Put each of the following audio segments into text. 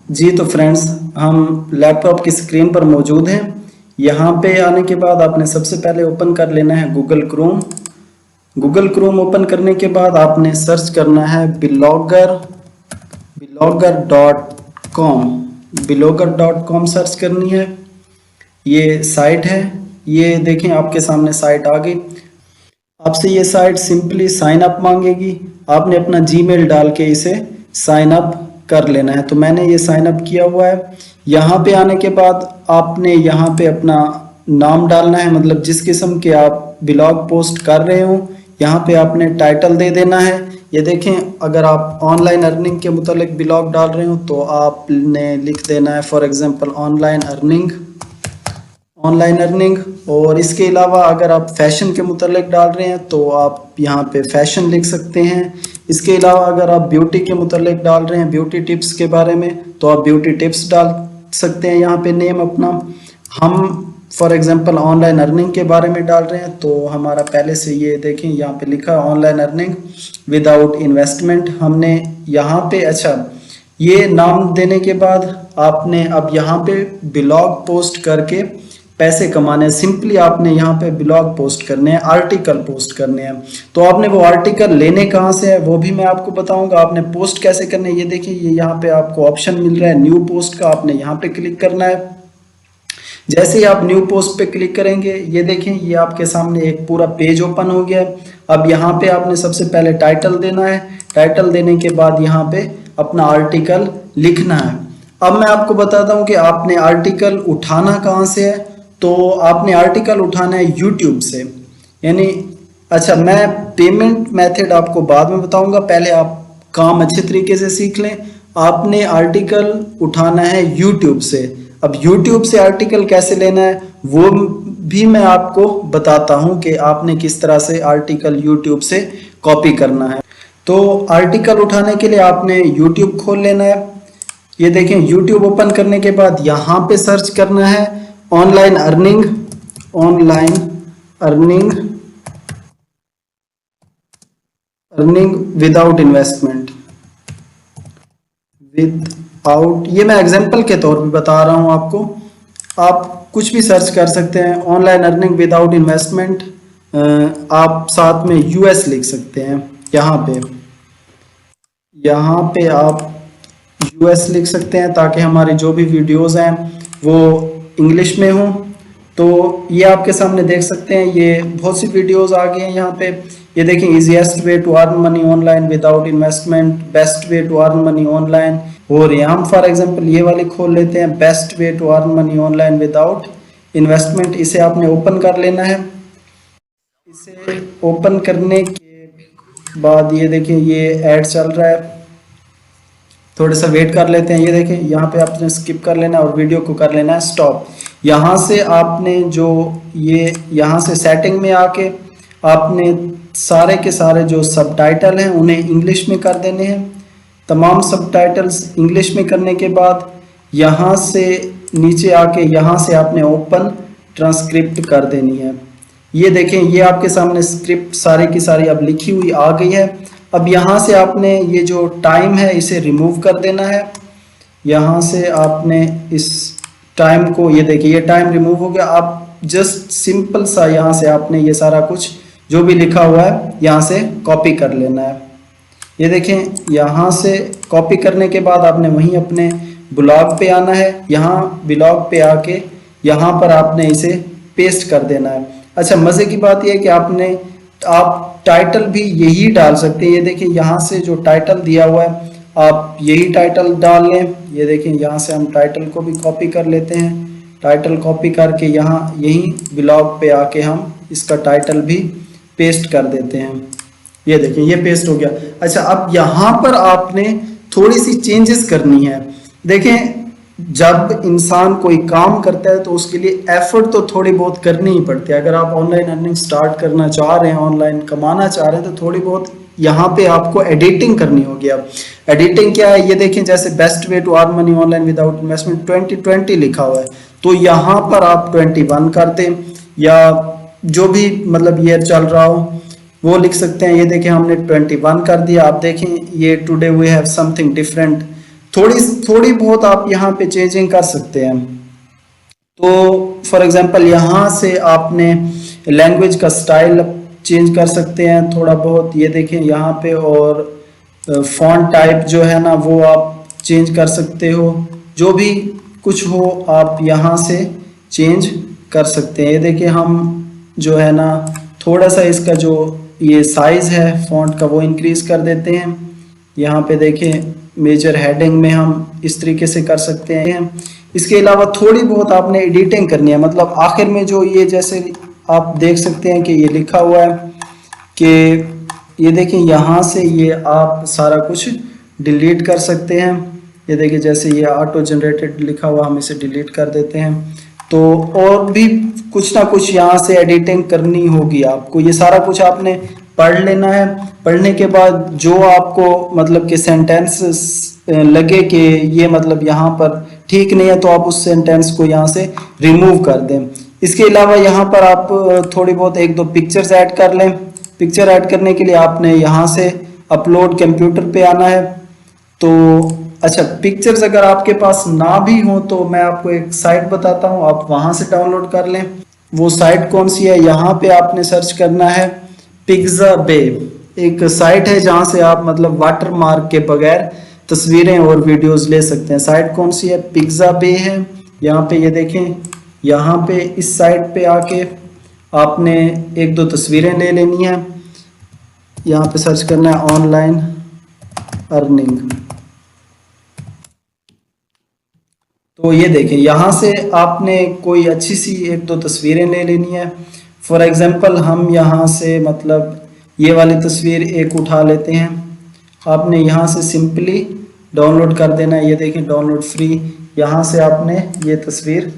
जी तो फ्रेंड्स, हम लैपटॉप की स्क्रीन पर मौजूद हैं। यहाँ पे आने के बाद आपने सबसे पहले ओपन कर लेना है Google Chrome. Google Chrome open करने के बाद आपने सर्च करना है blogger.com। blogger.com सर्च करनी है। ये साइट है, ये देखें आपके सामने साइट आ गई। आपसे ये साइट सिंपली साइन अप मांगेगी। आपने अपना जीमेल डाल के इसे साइन अप कर लेना है। तो मैंने ये साइन अप किया हुआ है। यहाँ पे आने के बाद आपने यहाँ पे अपना नाम डालना है, मतलब जिस किस्म के आप ब्लॉग पोस्ट कर रहे हो यहाँ पे आपने टाइटल दे देना है। ये देखें, अगर आप ऑनलाइन अर्निंग के मुतालिक ब्लॉग डाल रहे हो तो आपने लिख देना है फॉर एग्जांपल ऑनलाइन अर्निंग। और इसके अलावा अगर आप फैशन के मुतालिक डाल रहे हैं तो आप यहाँ पे फैशन लिख सकते हैं। इसके अलावा अगर आप ब्यूटी के मुतालिक डाल रहे हैं, ब्यूटी टिप्स के बारे में, तो आप ब्यूटी टिप्स डाल सकते हैं यहाँ पे नेम अपना। हम फॉर एग्जांपल ऑनलाइन अर्निंग के बारे में डाल रहे हैं तो हमारा पहले से ये देखें यहाँ पे लिखा ऑनलाइन अर्निंग विदाउट इन्वेस्टमेंट। हमने यहाँ पे ये नाम देने के बाद आपने अब यहाँ पे ब्लॉग पोस्ट करके पैसे कमाने हैं। सिंपली आपने यहाँ पे ब्लॉग पोस्ट करने हैं, आर्टिकल पोस्ट करने हैं। तो आपने वो आर्टिकल लेने कहाँ से है वो भी मैं आपको बताऊंगा। आपने पोस्ट कैसे करने हैं, ये देखिए, ये यहाँ पे आपको ऑप्शन मिल रहा है न्यू पोस्ट का। आपने यहाँ पे क्लिक करना है। जैसे ही आप न्यू पोस्ट पे क्लिक करेंगे, ये देखें, ये आपके सामने एक पूरा पेज ओपन हो गया। अब यहाँ पे आपने सबसे पहले टाइटल देना है। टाइटल देने के बाद यहाँ पे अपना आर्टिकल लिखना है। अब मैं आपको बताता हूँ कि आपने आर्टिकल उठाना कहाँ से है। तो आपने आर्टिकल उठाना है यूट्यूब से, यानी मैं पेमेंट मेथड आपको बाद में बताऊंगा, पहले आप काम अच्छे तरीके से सीख लें। आपने आर्टिकल उठाना है यूट्यूब से। अब यूट्यूब से आर्टिकल कैसे लेना है वो भी मैं आपको बताता हूं कि आपने किस तरह से आर्टिकल यूट्यूब से कॉपी करना है। तो आर्टिकल उठाने के लिए आपने यूट्यूब खोल लेना है। ये देखें, यूट्यूब ओपन करने के बाद यहाँ पे सर्च करना है ऑनलाइन अर्निंग विदाउट इन्वेस्टमेंट। ये मैं एग्जांपल के तौर पे बता रहा हूं आपको, आप कुछ भी सर्च कर सकते हैं। ऑनलाइन अर्निंग विदाउट इन्वेस्टमेंट, आप साथ में यूएस लिख सकते हैं। यहाँ पे आप यूएस लिख सकते हैं ताकि हमारी जो भी वीडियोस हैं वो इंग्लिश में हो। तो ये आपके सामने देख सकते हैं, ये बहुत सी वीडियोस आ गई हैं यहाँ पे। ये देखें, easiest way to earn money online without investment, best way to earn money online. और यहाँ हम फॉर एग्जांपल ये वाली खोल लेते हैं, best way to earn money online without investment. इसे आपने ओपन कर लेना है। इसे ओपन करने के बाद ये देखें, ये ऐड चल रहा है, थोड़ा सा वेट कर लेते हैं। ये देखें, यहाँ पे आपने स्किप कर लेना और वीडियो को कर लेना है स्टॉप। यहाँ से आपने यहाँ से सेटिंग में आके आपने सारे के सारे जो सबटाइटल हैं उन्हें इंग्लिश में कर देने हैं। तमाम सबटाइटल्स इंग्लिश में करने के बाद यहाँ से नीचे आके यहाँ से आपने ओपन ट्रांसक्रिप्ट कर देनी है। ये देखें, ये आपके सामने स्क्रिप्ट सारी की सारी अब लिखी हुई आ गई है। अब यहाँ से आपने ये जो टाइम है इसे रिमूव कर देना है। यहाँ से आपने इस टाइम को, ये देखिए, ये टाइम रिमूव हो गया। आप जस्ट सिंपल सा यहाँ से आपने ये सारा कुछ जो भी लिखा हुआ है यहाँ से कॉपी कर लेना है। ये देखें, यहाँ से कॉपी करने के बाद आपने वहीं अपने ब्लॉग पे आना है। यहाँ ब्लॉग पे आके यहाँ पर आपने इसे पेस्ट कर देना है। मज़े की बात यह है कि आप टाइटल भी यही डाल सकते हैं। ये देखिए, यहाँ से जो टाइटल दिया हुआ है आप यही टाइटल डाल लें। ये देखें, यहाँ से हम टाइटल को भी कॉपी कर लेते हैं। टाइटल कॉपी करके यहाँ यही ब्लॉग पे आके हम इसका टाइटल भी पेस्ट कर देते हैं। ये देखें, ये पेस्ट हो गया। अब यहाँ पर आपने थोड़ी सी चेंजेस करनी है। देखें, जब इंसान कोई काम करता है तो उसके लिए एफर्ट तो थोड़ी बहुत करनी ही पड़ती है। अगर आप ऑनलाइन अर्निंग स्टार्ट करना चाह रहे हैं, ऑनलाइन कमाना चाह रहे हैं, तो थोड़ी बहुत यहाँ पे आपको एडिटिंग करनी होगी। अब एडिटिंग क्या है, ये देखें, जैसे best way to earn money online without investment 2020 लिखा हुआ है, तो यहाँ पर आप 21 कर दें, या जो भी मतलब ईयर चल रहा हो वो लिख सकते हैं। ये देखें, हमने 21 कर दिया। आप देखें, ये today we have something different थोड़ी थोड़ी बहुत आप यहाँ पे चेंजिंग कर सकते हैं। तो फॉर एग्जांपल यहाँ से आपने लैंग्वेज का स्टाइल चेंज कर सकते हैं थोड़ा बहुत, ये देखें यहाँ पे, और फॉन्ट टाइप जो है ना वो आप चेंज कर सकते हो, जो भी कुछ हो आप यहाँ से चेंज कर सकते हैं। ये देखिए हम जो है ना थोड़ा सा इसका जो ये साइज है फॉन्ट का वो इंक्रीज कर देते हैं। यहाँ पे देखें मेजर हेडिंग में हम इस तरीके से कर सकते हैं। इसके अलावा थोड़ी बहुत आपने एडिटिंग करनी है, मतलब आखिर में जो ये जैसे आप देख सकते हैं कि ये लिखा हुआ है कि ये देखें यहाँ से ये आप सारा कुछ डिलीट कर सकते हैं। ये देखिए जैसे ये ऑटो जनरेटेड लिखा हुआ, हम इसे डिलीट कर देते हैं। तो और भी कुछ ना कुछ यहाँ से एडिटिंग करनी होगी आपको, ये सारा कुछ आपने पढ़ लेना है। पढ़ने के बाद जो आपको मतलब कि सेंटेंस लगे कि ये मतलब यहाँ पर ठीक नहीं है तो आप उस सेंटेंस को यहाँ से रिमूव कर दें। इसके अलावा यहाँ पर आप थोड़ी बहुत एक दो पिक्चर्स ऐड कर लें। पिक्चर ऐड करने के लिए आपने यहाँ से अपलोड कंप्यूटर पे आना है। तो अच्छा, पिक्चर्स अगर आपके पास ना भी हो तो मैं आपको एक साइट बताता हूँ, आप वहाँ से डाउनलोड कर लें। वो साइट कौन सी है, यहाँ पे आपने सर्च करना है पिक्साबे। एक साइट है जहाँ से आप मतलब वाटर मार्क के बगैर तस्वीरें और वीडियोस ले सकते हैं। साइट कौन सी है, पिक्साबे है। यहाँ पे ये देखें, यहाँ पे इस साइट पे आके आपने एक दो तस्वीरें ले लेनी है। यहाँ पे सर्च करना है ऑनलाइन अर्निंग। तो ये देखें यहाँ से आपने कोई अच्छी सी एक दो तस्वीरें ले लेनी है। फॉर एग्जांपल हम यहाँ से मतलब ये वाली तस्वीर एक उठा लेते हैं। आपने यहाँ से सिंपली डाउनलोड कर देना है। ये देखें डाउनलोड फ्री, यहाँ से आपने ये तस्वीर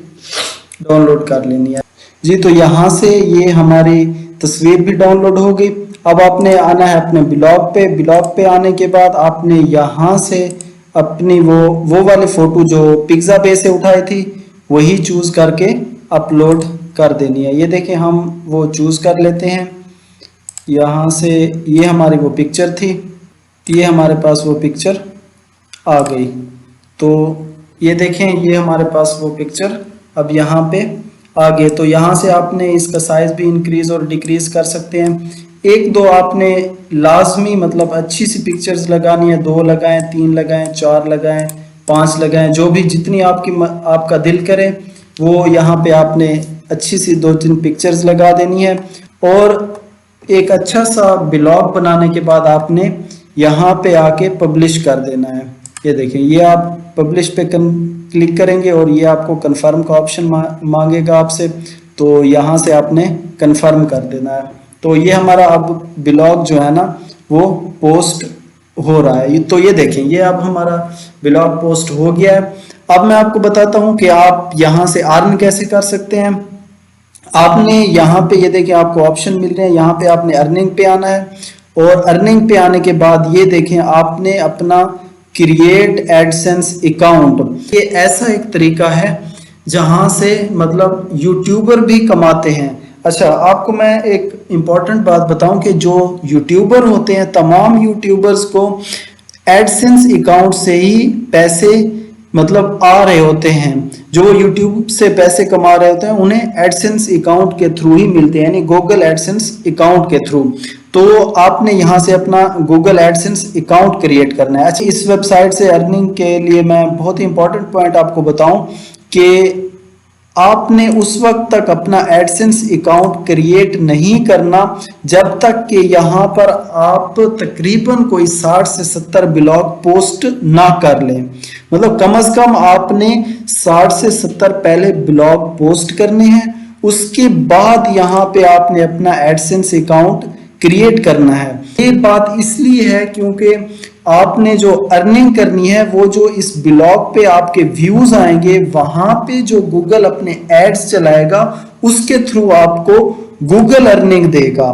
डाउनलोड कर लेनी है जी। तो यहाँ से ये हमारी तस्वीर भी डाउनलोड हो गई। अब आपने आना है अपने ब्लॉग पे। ब्लॉग पे आने के बाद आपने यहाँ से अपनी वो वाली फोटो जो पिक्साबे से उठाई थी वही चूज करके अपलोड कर देनी है। ये देखें हम वो चूज कर लेते हैं। यहाँ से ये हमारी वो पिक्चर थी, ये हमारे पास वो पिक्चर आ गई। तो ये देखें ये हमारे पास वो पिक्चर अब यहाँ पे आ गए। तो यहाँ से आपने इसका साइज भी इंक्रीज और डिक्रीज कर सकते हैं। एक दो आपने लाजमी मतलब अच्छी सी पिक्चर्स लगानी है, 2 लगाएं, 3 लगाएं, 4 लगाएं, 5 लगाएं, जो भी जितनी आपका दिल करे वो यहाँ पे आपने अच्छी सी 2-3 पिक्चर्स लगा देनी है। और एक अच्छा सा ब्लॉग बनाने के बाद आपने यहाँ पे आके पब्लिश कर देना है। ये देखें ये आप पब्लिश पे क्लिक करेंगे और ये आपको कन्फर्म का ऑप्शन मांगेगा आपसे, तो यहाँ से आपने कन्फर्म कर देना है। तो ये हमारा अब ब्लॉग जो है ना वो पोस्ट हो रहा है। तो ये देखें ये अब हमारा ब्लॉग पोस्ट हो गया है। अब मैं आपको बताता हूँ कि आप यहाँ से अर्न कैसे कर सकते हैं। आपने यहाँ पे ये देखिए आपको ऑप्शन मिल रहे हैं, यहाँ पे आपने अर्निंग पे आना है और अर्निंग पे आने के बाद ये देखें आपने अपना क्रिएट एडसेंस अकाउंट, ये ऐसा एक तरीका है जहां से मतलब यूट्यूबर भी कमाते हैं। अच्छा आपको मैं एक इम्पॉर्टेंट बात बताऊं कि जो यूट्यूबर होते हैं तमाम यूट्यूबर्स को एडसेंस अकाउंट से ही पैसे मतलब आ रहे होते हैं। जो यूट्यूब से पैसे कमा रहे होते हैं उन्हें एडसेंस अकाउंट के थ्रू ही मिलते हैं, यानी गूगल एडसेंस अकाउंट के थ्रू। तो आपने यहाँ से अपना गूगल एडसेंस अकाउंट क्रिएट करना है। अच्छा इस वेबसाइट से अर्निंग के लिए मैं बहुत ही इंपॉर्टेंट पॉइंट आपको बताऊं कि आपने उस वक्त तक अपना एडसेंस अकाउंट क्रिएट नहीं करना जब तक कि यहाँ पर आप तकरीबन कोई 60 से 70 ब्लॉग पोस्ट ना कर लें। मतलब कम से कम आपने 60 से 70 पहले ब्लॉग पोस्ट करने हैं, उसके बाद यहाँ पे आपने अपना एडसेंस अकाउंट क्रिएट करना है। ये बात इसलिए है क्योंकि आपने जो अर्निंग करनी है वो जो इस ब्लॉग पे आपके व्यूज आएंगे वहां पे जो गूगल अपने एड्स चलाएगा उसके थ्रू आपको गूगल अर्निंग देगा।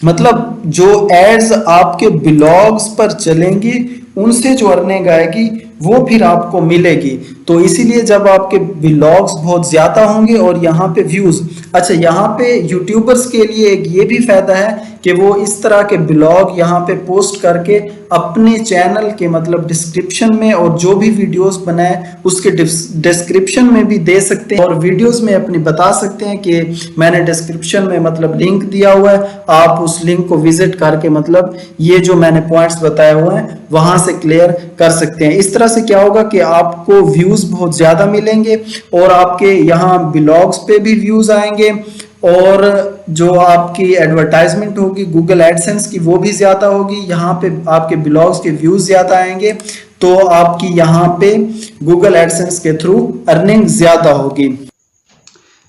मतलब जो एड्स आपके ब्लॉग्स पर चलेंगे उनसे जो अर्निंग आएगी वो फिर आपको मिलेगी। तो इसीलिए जब आपके व्लॉग्स बहुत ज़्यादा होंगे और यहाँ पे व्यूज़, अच्छा यहाँ पे यूट्यूबर्स के लिए एक ये भी फ़ायदा है कि वो इस तरह के ब्लॉग यहाँ पे पोस्ट करके अपने चैनल के मतलब डिस्क्रिप्शन में और जो भी वीडियोस बनाए उसके डिस्क्रिप्शन में भी दे सकते हैं और वीडियोस में अपनी बता सकते हैं कि मैंने डिस्क्रिप्शन में मतलब लिंक दिया हुआ है, आप उस लिंक को विजिट करके मतलब ये जो मैंने पॉइंट्स बताए हुए हैं वहां से क्लियर कर सकते हैं। इस तरह से क्या होगा कि आपको व्यूज बहुत ज्यादा मिलेंगे और आपके यहाँ ब्लॉग्स पे भी व्यूज आएंगे और जो आपकी एडवर्टाइजमेंट होगी गूगल एडसेंस की वो भी ज्यादा होगी, यहाँ पे आपके ब्लॉग्स के व्यूज ज्यादा आएंगे तो आपकी यहाँ पे गूगल एडसेंस के थ्रू अर्निंग ज्यादा होगी।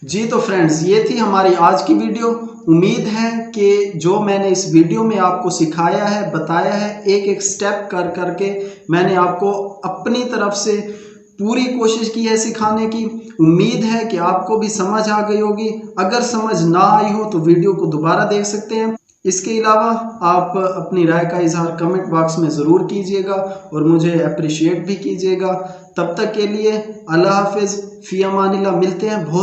जी तो फ्रेंड्स, ये थी हमारी आज की वीडियो। उम्मीद है कि जो मैंने इस वीडियो में आपको सिखाया है, बताया है, एक एक स्टेप कर करके मैंने आपको अपनी तरफ से पूरी कोशिश की है सिखाने की। उम्मीद है कि आपको भी समझ आ गई होगी। अगर समझ ना आई हो तो वीडियो को दोबारा देख सकते हैं। इसके अलावा आप अपनी राय का इजहार कमेंट बॉक्स में ज़रूर कीजिएगा और मुझे अप्रिशिएट भी कीजिएगा। तब तक के लिए अल्लाह हाफिज़, फ़ी अमानिल्लाह। मिलते हैं बहुत